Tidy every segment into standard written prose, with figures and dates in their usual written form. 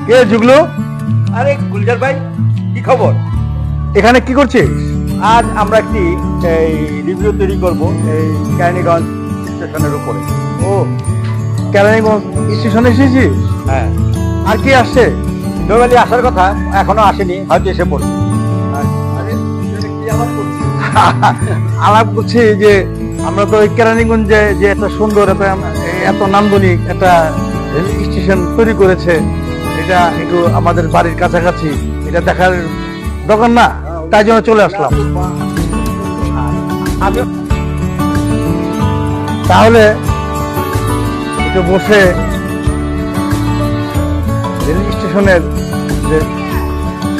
কে জুগলু? আরে গুলজার ভাই, কি খবর? এখানে কি করছিস? আজ আমরা একটি রিভিউ তৈরি করব এই কেরানীগঞ্জ স্টেশনের উপরে। ও, কেরানীগঞ্জ স্টেশনে এসেছিস? হ্যাঁ। আর কি আসছে? জয়বালি আসার কথা, এখনো আসেনি, হয়তো এসে পড়বে। আলাপ করছি যে আমরা তো কেরানীগঞ্জে যে এত সুন্দর এত নান্দনিক একটা রেল স্টেশন তৈরি করেছে, এটা একটু আমাদের বাড়ির কাছাকাছি, এটা দেখার দরকার না, তাই জন্য চলে আসলাম। তাহলে একটু বসে রেল স্টেশনের যে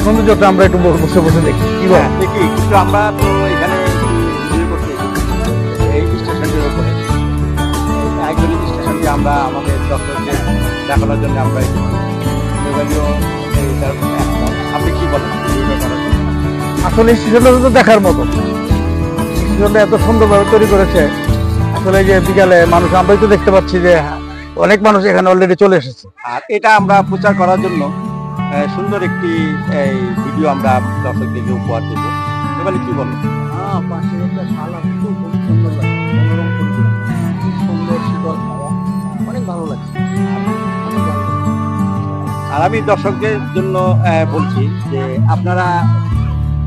সৌন্দর্যটা আমরা একটু বসে বসে দেখি, কি বল? দেখি কিন্তু আমরা তো এখানে এই স্টেশনটির উপরে আইকনিক স্টেশনটি আমরা আমাদের দর্শকদের দেখানোর জন্য আমরা আপনি কি বলেন? আসলে স্টেশনটা তো দেখার মতো, স্টেশনটা এত সুন্দরভাবে তৈরি করেছে। আসলে যে বিকালে মানুষ, আমরাই তো দেখতে পাচ্ছি যে অনেক মানুষ এখানে অলরেডি চলে এসেছে। আর এটা আমরা প্রচার করার জন্য সুন্দর একটি ভিডিও আমরা দর্শকদেরকে উপহার দেব। এবারে কি বলেন? অনেক ভালো লাগছে। আর আমি দর্শকদের জন্য বলছি যে আপনারা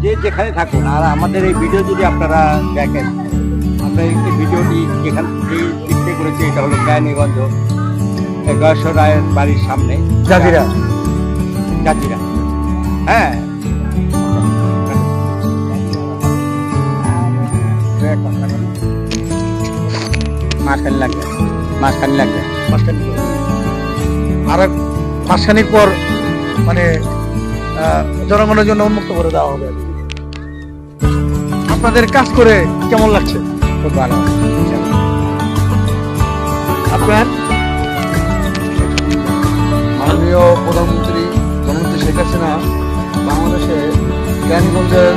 যে যেখানে থাকুন, আর আমাদের এই ভিডিও যদি আপনারা দেখেন, আমরা এই ভিডিওটি যেখান থেকে লিখতে করেছি, এটা হলো কেরানীগঞ্জ গয়েশ্বর রায়ের বাড়ির সামনে, জাজিরা। হ্যাঁ, মাঝখানে লাগবে। আর মাসখানিক পর মানে জনগণের জন্য উন্মুক্ত করে দেওয়া হবে। আপনাদের কাজ করে কেমন লাগছে? খুব ভালো। আপনার মাননীয় প্রধানমন্ত্রী জননেত্রী শেখ হাসিনা বাংলাদেশে কেরানীগঞ্জের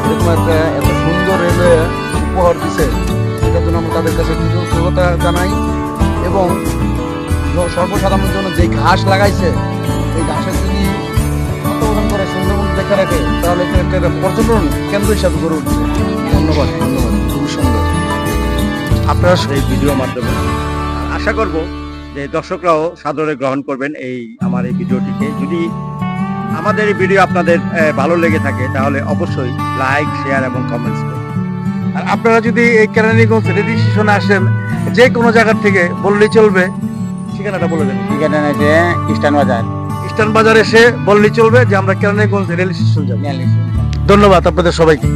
এরকম একটা এত সুন্দর রেলওয়ে উপহার দিছে, এটার জন্য আমরা তাদের কাছে কৃতজ্ঞতা জানাই। এবং সর্বসাধারণের জন্য যে ঘাস লাগাইছে, এই ঘাসের যদি তত্ত্বাবধান করে সুন্দরবন দেখে রাখে, তাহলে এটা একটা পর্যটন কেন্দ্র হিসাবে গড়ে উঠবে। ধন্যবাদ, খুবই সুন্দর। আপনারা এই ভিডিওর মাধ্যমে আশা করব যে দর্শকরাও সাদরে গ্রহণ করবেন আমার এই ভিডিওটিকে। যদি আমাদের এই ভিডিও আপনাদের ভালো লেগে থাকে, তাহলে অবশ্যই লাইক, শেয়ার এবং কমেন্টস করুন। আর আপনারা যদি এই কেরানীগঞ্জ রেল স্টেশনে আসেন, যে কোনো জায়গার থেকে বললেই চলবে, ঠিকানাটা বলে দেন। ঠিকানা আছে স্টান বাজার এসে বললেই চলবে যে আমরা কেরানীগঞ্জ রেল স্টেশন যাব। ধন্যবাদ আপনাদের সবাইকে।